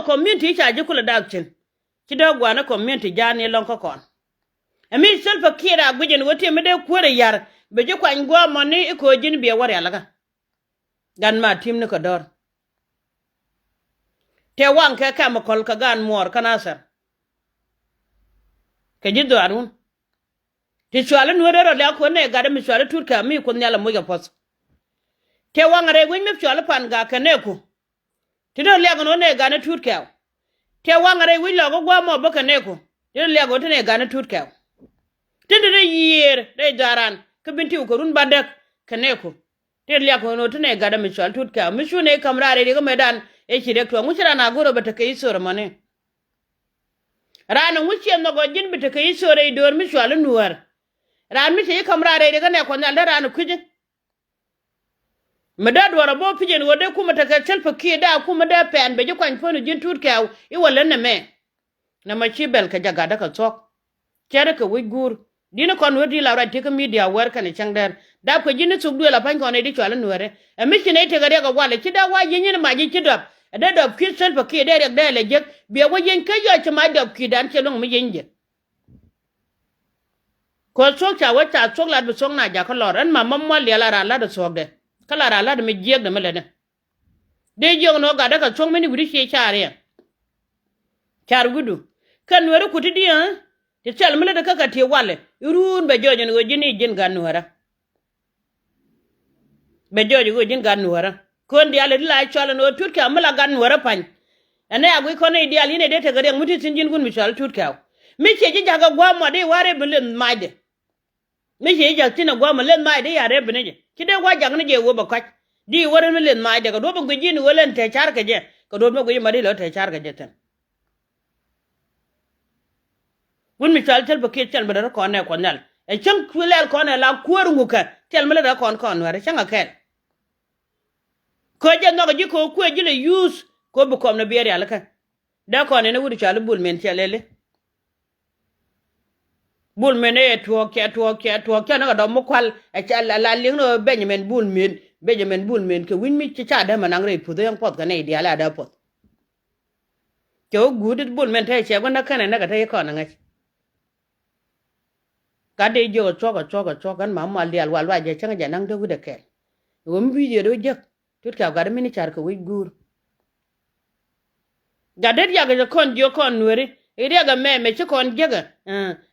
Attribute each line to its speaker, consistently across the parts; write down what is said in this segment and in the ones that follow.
Speaker 1: ko community cha ji kula dakchin ti do gwana community jani lon ko kon ami selfa kira gujen wote me de kore yar be ji kwan go moni ko jin be war yalaga gan ma tim ne ko dor te wan ke kam kol ka gan mor kanasar ke ji do arun ti chwala nuore ro la ko ne ga de mi chwala turka mi ko nyala mo ga pos te wan re gun mi chwala pan ga kane ku ti do le ga ne ga ne turka te wan re wi lo go mo bo kane ku ti do le go te ne ga ne turka ti de yer de daran ke binti ko run badak kane ku ti le ko no te ne ga de mi chwala turka mi shu ne kamrare de ga medan e chi de to mu chira na goro bata kai sor mane rana wuce no go jin bita kai sore dor mi chwala nuwar ran mi te kamrare de ga ne ko na da ran kujin medad wara bo pijen wode kuma ta ka selfa ki da kuma da pen be kwan fonu jin turka I wala na me na ma chi bel ka jaga da ka tok kere ka wi gur dina kon wodi la ra te ka media war ka ne changdar da ko jin su du la pan ko ne di chwala nuware e mi chi ne te ga de ga wala chi da wa yin ma ji chi dab da dab ki selfa ki de da le je be wa yin ka yo chi ma dab ki dan che long mi yin je ko sok cha wa cha sok la du sok na ja ka lor an ma mamma le la ra la da sok de kala ra la de me jeg de mele de jog no ga da ka chong meni gudi che chare char gudu kan were kuti di ha te chal mele de ka te wale run be jojo no jini jin gan wara be jojo go jin gan wara kon di ale la chala no turka mala gan wara pan ane agui ko ne di ali ne de te gare muti sin jin gun mi chal turka mi che ji jaga gwa mo de ware belen maide mi che ja tina gwa mo len maide ya re bene kide gwa jang ne je wo ba kwat di wore mi len maide ga do ba gujin wolen te char ka je ko do ma guji mari lo te char ka je tan won mi chal tel ba ke chal ba da ko ne ko nal e chang kulel ko ne la kuor nguka tel mele da kon ware changa kel ko je no ji ko ku ji le use ko bu kom na biere alaka da ko ne wuri chal bul men chalele bul men e to ke na do mo kwal e chal la ling no benjamin bul men ke win mi cha da manang re pu de yang pot ka ne dia la da pot jo gudit bul men te che gona kana na ka te ko na ngai ka de jo cho kan ma ma lial wal wa je changa ja nang de gude ke won video do je tut ka ga mini char ko wi gur ga de ya ga kon jo kon nuere iri ga me che kon je ga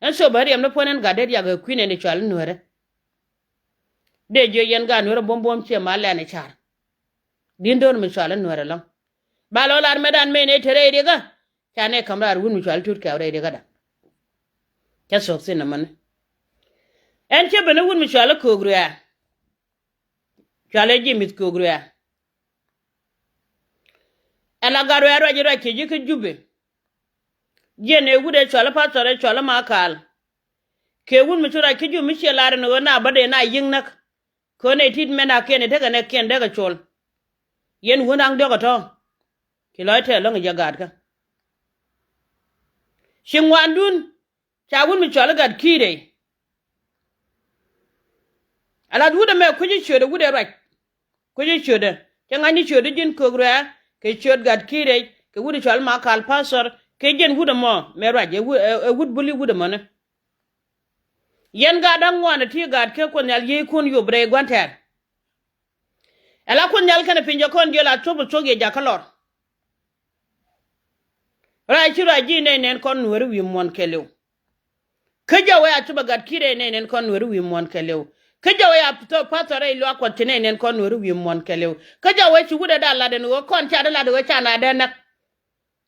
Speaker 1: en so bari am no ponen ga de ya ga kwine ne chal nuere de jo yen ga nuere bom che ma la ne char din don mi chal nuere lam ba lo lar medan me ne tere iri ga chane kamrar wun mi chal tut ka iri ga da cha so sin man en che bene wun mi chal ko gru ya chale ji mit ko gru ya ala garo ya roje roke ji ke jube je ne gude chale pa tore chale makal ke wun mi chura ke ju mi che lar no na bade na yin nak ko ne tit me na ke ne daga ne ken daga chol yen wun ang daga to ki lo te lo ngi gad ka shin wandun cha wun mi chale gad kire ala dude me kuji chode gude rak kuji chode ngani chode jin kogra ke chod gad kire ke gude chal ma kal pasor ke jen gude mo me raje gud buli gude mo ne yen ga dan wana ti gad ke ko nyal ye kun yo bre gwanter ala kun nyal kana pinjo kon jola tobo toge ja kalor ra chira ji ne nen kon wori wi mon kelew ke jawe atuba gad kire ne nen kon wori wi mon kelew kajawe ya patore lo akontine nen kon wori wi mon kelew kajawe ci gude da la den wo kon cha da la do cha na den nak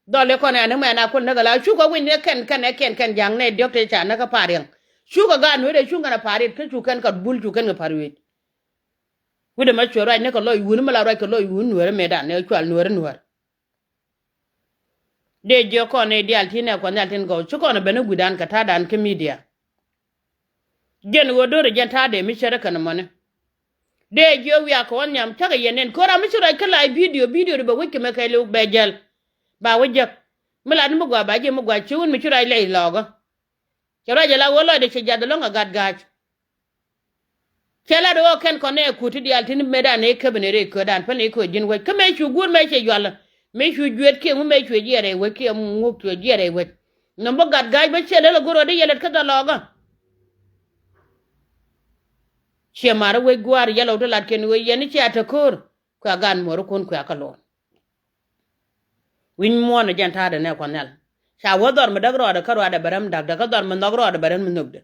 Speaker 1: dole kon ane me na kon daga la shu ko win ne ken jang ne dokte cha na ka pareng shu ko ga no de shu ga na parit ke shu kan ka bul shu kan ga parwet gude ma choro ne ko loy wun ma la ro ko loy wun wori me da ne kwal nuwar de jo ko ne di altine ko naltin go shu ko no bene gudan ka ta dan ke media gen wodore janta de mi chere kana mone de jo wi akon nyam taga yenen ko ra mi chere kala video de ba wiki me kay lu bejel ba wajak mila ni mugwa ba je mugwa chiun mi chere lay logo chere jala wolo de che jadalo nga gad kela do ken ko ne kuti di altini meda ne kabene re ko dan pane ko jin wa kame chu gur me che yalla me chu juet ke mu me chu jere we ke mu chu jere we no bo gad gaj be chele lo goro de yelet ka da loga che mara we gwar yelo to lat ken we yen chi atakor kwa gan moro kon kwa kalon win mo na janta da ne konel sha wodor me dagro da karo da baram dag da dor me dagro da baram me nugde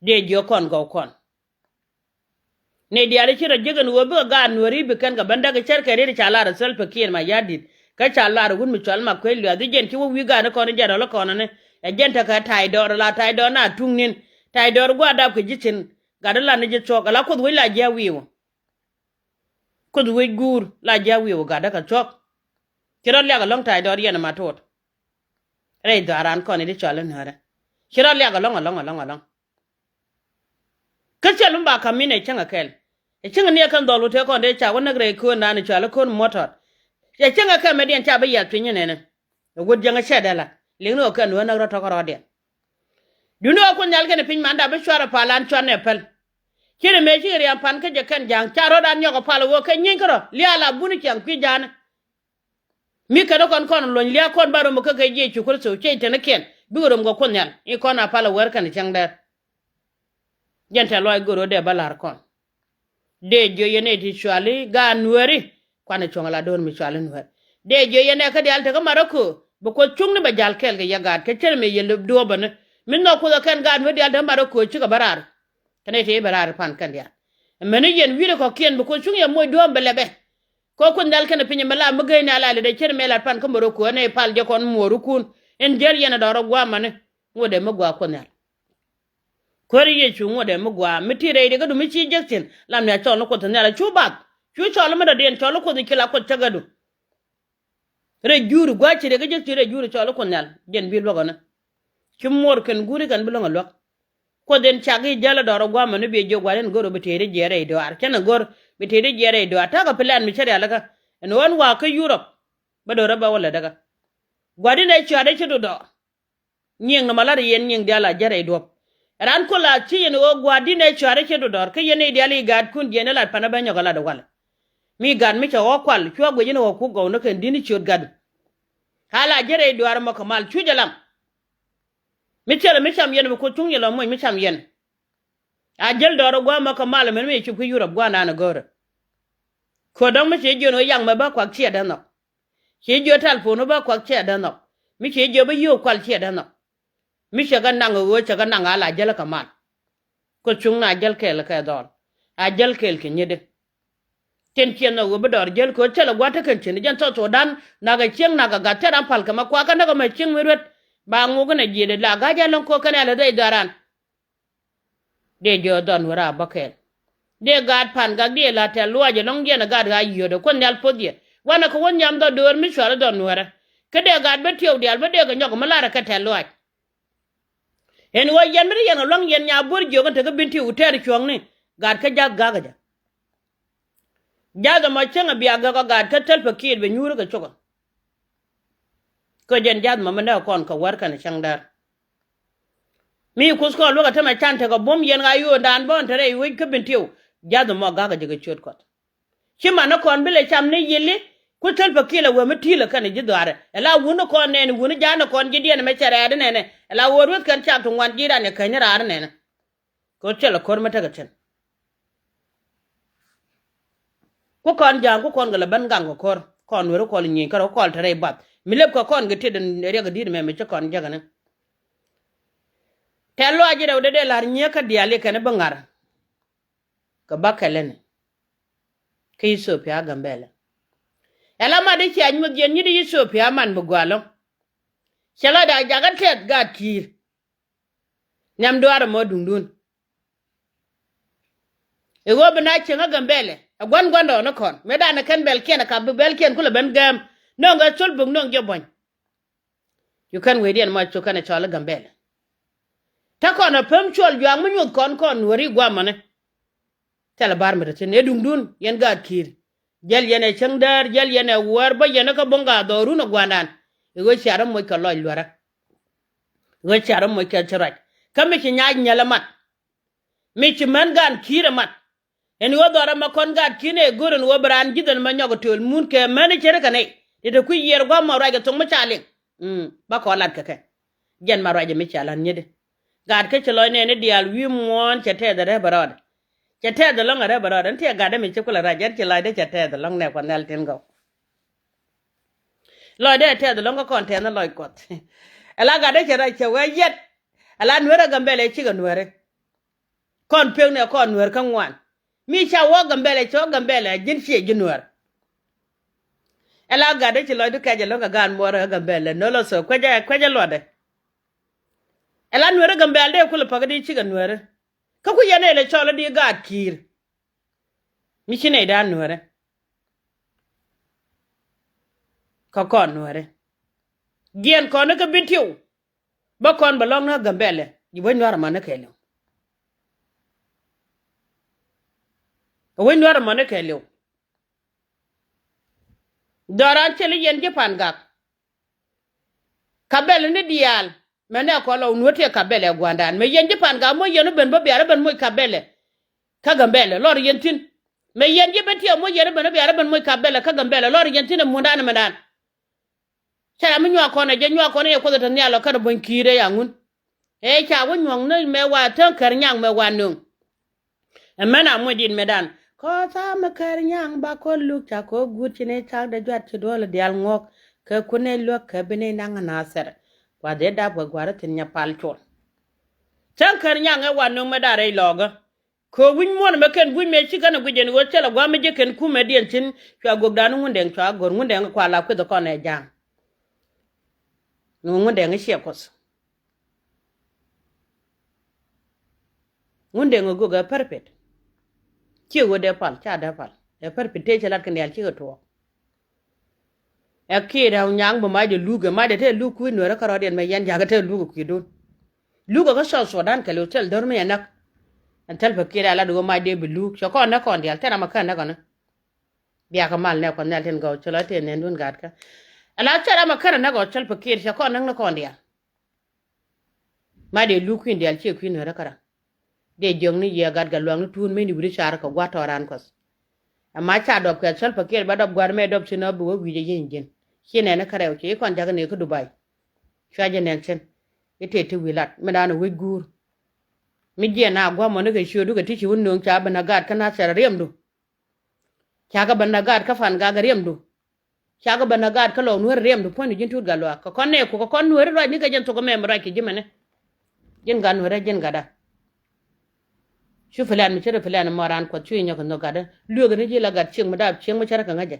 Speaker 1: de jo kon go kon ne diare chira jegan wo be gan wori be kan ga banda ga cher kare da chala da self kien ma yadit ka chala da gun mi chal ma kwel ya di gen ki wo wi ga na kon jara lo kon ne e jenta ka tai dor la tai dor na tungnin tai dor gwa da ku jitin ga da la ne je chok la ko wi la ja wiwo ko wi gur la ja wiwo ga da ka chok kiro le ga long tai dor yana ma tot re daran kon ni chal na ra kiro le ga long ka chalum ba kamine changa kel e chinga ne kan dolu te kon de cha wona gre ko na ni chala kon motor e chinga ka medien cha ba ya twinye ne ne wod janga shedala lingno kan wona ro to ko de duno ko nyal ke ne pin manda be shwara palan chone pel kire me jiri am pan ke je kan jang cha ro dan nyoko palo wo ke nyin kro liala bunu chang pi jana mi ka do kon lon lia kon baro mo ka ke je chu ko so che te ne ken bi ro ngo kon nyal e kon a palo wer kan chang der jenta loy goro de balar kon de jo yene ti chwali ga nueri kwane chongala don mi chwali nuer de jo yene ka dial te ka maroko bo ko chungni ba jal kel ga yagat ke cher me yele do ban min no ko kan ga no dial de maroko chi ga barar tane te barar pan kan dia meni yen wile ko kien bo ko chung ya moy do belebe ko kun dal kan pinye mala mo gayna ala de cher me la pan ka maroko ne pal je kon moru kun en jer yene do ro gwa mane ngode mo gwa ko ne kori ye chu ngode mo gwa mitire de gadu mi chi jektin lam ya chon ko tanya la chu bat chu chon mo da den chon ko dikila ko tagadu re juru gwa chi de jekti re juru chon ko nyal den bi logo na chum mor ken guri kan bilonga lok ko den chagi jala doro gwa mo ne be jo gwa den goro bitere jere do ar ken gor bitere jere do ata ga plan mi chere alaka en won wa ka Europe ba do raba wala daga gwa din ai chade chi do nyeng na malare yen nyeng dala jere do ran ko la ci yen o gwadi ne chare ke do dor ke yen ideali gad kun yen la pana banyo gala do wala mi gad mi cho kwal chwa gwe yen o ku go no ken dini chot gad hala jere do ar mako mal chu jalam mi chere mi cham yen ko tung yelo mo mi cham yen a jel dor gwa mako mal men mi chu ku Europe gwa na na gore ko don mi che jono yang ma ba kwa che da no che jo tal fo no ba kwa che da no mi che jo ba yo kwal che da no mi chaga nang wo chaga nang ala jel kamal ko chung na jel kel ka dor a jel kel ke nyede ten chen no wo dor jel ko chela gwata kan chen jan to dan na ga cheng na ga gateran pal kama kwa kan ga ma cheng wet ba ngo na jede la ga jalon ko kan ala dai daran de jo don wara bakel de gad pan ga de la tel lo je long je na gad ga yodo kon dal podie wana ko won yam do dor mi shwara don wara ke de gad be tiw dal be de ga nyoko malara ka tel lo en wa yen mi yen long yen nya bor jogo te binti uter chong ni gad ka jag gaga jaga ma chenga biya gaga gad ka tel pakir be nyuru ga choko ko jen jad ma manda kon ka war kan changdar mi kusko lo ga tama chante ga bom yen ga yo dan bon tere wi ka binti jad ma gaga jiga chot kot chima na kon bile cham ni yili ku tel pakila we mitila kan jidare ela wuno kon ne wuno jana kon jidien me chere de ne ela worut kan cham to wan jira ne kan rar ne ko chela kor mata ga chen ko kon jang ko kon gala ban gang ko kor kon wero ko nyi karo ko tare bat milep ko kon gete den re ga dir me kon jaga ne telo ajira de lar nye ka diale kan bangar ka bakalen ke so pya gambele ela ma de chian mu gen nyidi Ethiopia man bugwalo chala da jagatet gat kir nyam doar mo dundun e go bana chenga gambele agwan gwando no kon meda na kan bel ken ka bel ken kula ben gam no nga chul bug no jobon you can we den ma chokana chala gambele ta kon pem chol jang mu nyut kon wori gwamane tela bar mi tin e dundun yen gat kir jel yene changdar jel yene war ba yene ka bonga doru no gwandan ego charam mo ka loy lora ego charam mo ka charak kame chi nyaaj nyala mat mi chi man gan kire mat en wo dora ma kon gat kine goren wo bran jidan ma nyogo tol mun ke mani chere kane ida ku yer gwa ma raja tong ma chale ba ko lat kake jen ma raja mi chalan nyede gad ke chlo ne dial wi mon chete da barad chete da long da barad ante gada mi chukula raja chla de chete da long ne ko nel tin go lo de te da long ko konten na lo kot ala gada chera chewe yet ala nwere gambele chi ga nwere kon pe ne kon nwere kan wan mi cha wo gambele cho gambele jin chi jinwere ala gada chi lo du ka je lo ga gan mo ra gambele no lo so kweje lo de ala nwere gambele de kula pagadi chi ga nwere ka ku yene le cho lo di ga kir mi chi ne da nwere ka kon nwere gien kon ka bitiu ba kon ba long na gambele yi bo nwara ma na kele o nwara ma na kele doran chele yen je pangak kabel ni dial mene ko lo nuote kabele gwandan me yen je panga mo yenu ben bo biara ben mo kabele ka gambele lor yentin me yen je betia mo yenu ben biara ben mo kabele ka gambele lor yentin mo ndan medan chala mi nywa ko na je nywa ko ne ko to nyalo ka bon kire yangun e cha wo nyon ne me wa tan kar nyang me wa nun emena mo din medan ko ta me kar nyang ba ko lu cha ko gut ne cha da jwat ci dole dial ngok ka kune lo ka bene nang na ser wa de da bo gwara tin nya pal chol tan kar nyang e wa nun me da re loga ko win mon me ken win me ci kana gujen wo chala gwa me je ken ku me dien tin cha gogdan ngunden cha gor ngunden kwa la ku do ko ne jang ngunden ngi shekos ngunden go ga perfect ci go de pal cha da pal e perfect te chalat kan yal ci go to e ki da nyang bo ma de luga ma de te lu ku no ra karo den me yan ja ga te luga ku do luga ga so dan ka lo tel dor me nak an tel ba ki da la do ma de bi lu so ko na kon yal te na ma kan na kon biya ka mal ne kon nal ten go chola te ne dun gat ka ala cha ma kan na go chol pa ki so ko na kon yal ma de lu ku ndel ci ku no ra kara de jong ni ye gat ga luang tun me ni buri char ko gwa toran kos amma cha dob ka chal pakir ba dob gwar me dob sino bu wi je yin shine na kare ke kon jaga ne ko dubai shaje nen chen ite ti wilat me da no wi gur mi je na gwa mo ne ga shodu ga ti chi wonno cha bana gat kana sar rem du cha ga bana gat ka fan ga rem du cha ga bana gat ka lo no rem du pon jin tu ga lo ko kon ne ko kon no ro ni ga jen to ko me ra ki jimane jen ga no re jen ga da shu falan mi chere falan maran ko chuy nyako no gada lugo ni jila gad ching madab ching ma chara ka ngaje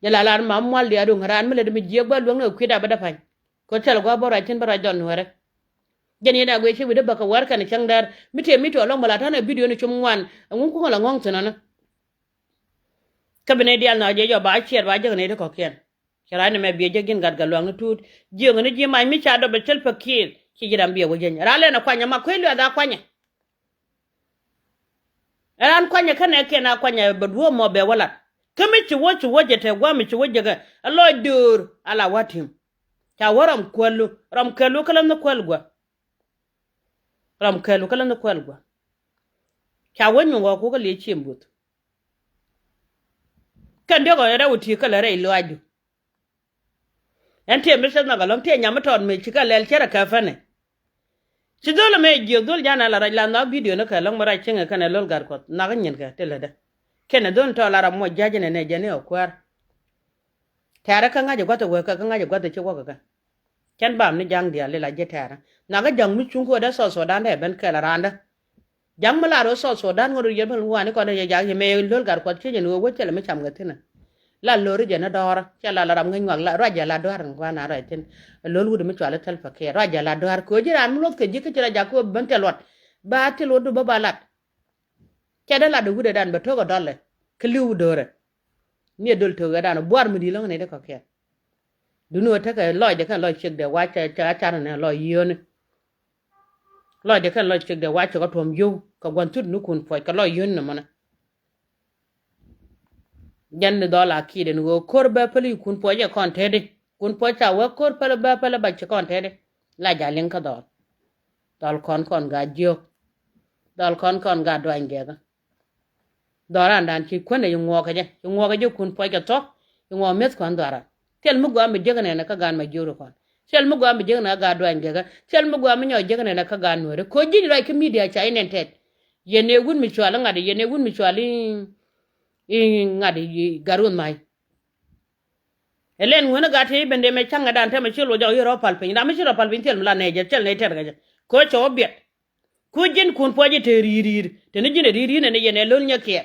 Speaker 1: jala lan ma mal dia du ngaran mele de mi je gba lugo no kwida bada pan ko tel go bora tin bara don wore jeni na gwe chi wide baka war kan changdar mito long mala tana video ni chum wan ngun ko la ngong tanana kabine dial na je jo ba chier ba je ne de ko ken chara ne me bi je gin gad ga lugo tut je ngani je mai mi cha do be tel pakir chi jiram bi wo je rale na kwanya ma kwelu ada kwanya eran kwanya kana ke na kwanya badwo mo be wala kami ci wo jete gwa mi ci wo jaga aloy dur ala watim ta waram kwelu ram kwelu kala na kwelgwa ram kwelu kala na kwelgwa ta wonyu ngo ko le chimbut kan de go era uti kala re lo aju ente mi se na galom te nyama ton mi ci kala el chera ka fane ci dole me jio dole jana la raj la na video na ka lang mara chinga kana lol gar ko na ga nyen ka telada kene don to la ra mo jaje ne jane o kwar tara ka ngaje gwato we ka ngaje gwato ci ko ka ken bam ni jang dia le la je tara na ga jang mi chung ko da so dan de ben ka la randa jang mala ro so dan ngoro ye ben wani ko da ya jang me lol gar ko ci ne wo tele me cham ga tina la lori je na dora cha la ram ngi ngwang la raja la dor ngwa na ra tin lol wudu mi chwala tel fa ke raja la dor ko jiran mulot ke jike ci raja ko ban telot ba telot do babalat cha da la do wudu dan ba to go dolle ke liwu dore ni dol to ga dan boar mi di lo ne de ko ke dunu ta ka loy de kan loy chek de wa cha ne loy yon loy de kan loy chek de wa cha ko tom yu ko gon tut nu kun foy ka loy yon na mana janne dola kide ngo korba peli kun poje kontede kun pocha wa kor pala ba pala ba che kontede la jalen ka dol kon ga jio dol kon ga do angega doran dan chi kwene yo ngoga je kun poje to ngo mes kon dara tel mu gwa mi jegane na ka gan ma juro kon tel mu gwa mi jegana ga do angega tel mu gwa mi nyo jegane na ka gan nore ko jini rai ki media cha inen tet yene gun mi chwala ngade yene gun mi chwali ngade garun mai elen wona gate bende me changa dan te me chilo jo yoro palpin da me chilo palpin tel la ne je tel ne ter ga ko cho biet ku jin kun poje te ririr te ne jine riri ne yene lol nyake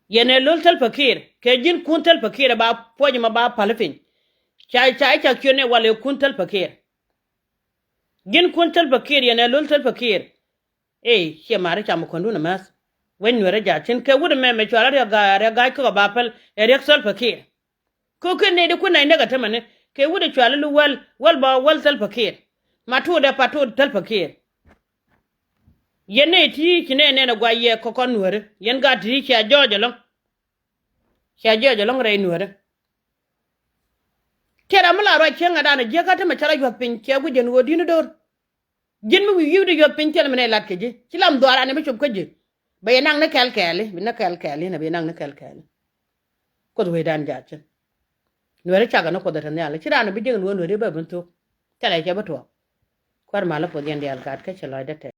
Speaker 1: yene lol tel pakir ke jin kun tel pakir ba poje ma ba palpin chai chai cha kyone wale kun tel pakir jin kun tel pakir yene lol tel pakir che mare cha mo kondu na mas wen nwere ja tin ke wude me chwala ga ko ba pal e rek sol pakir ko ke ne de ku na daga tamane ke wude chwala lu wal ba wal tel pakir matu da patu tel pakir yene ti kine ne na gwaye ko kon nwere yen ga ti cha jojo long re nwere tera mala ro chenga dana je ka ta ma chara yo pin ke gu jen wodi no dor jin mi yiwde yo pin tel mene lat ke je tilam do ara ne be chop ko je be nang na kelkeli bi na kelkeli na be nang na kelkeli ko do dan ja chen nwere chaga no ko da ne ala tira na bi je no no de ba buntu tele ke ba to kwar mala po den de al gat ke chelo de te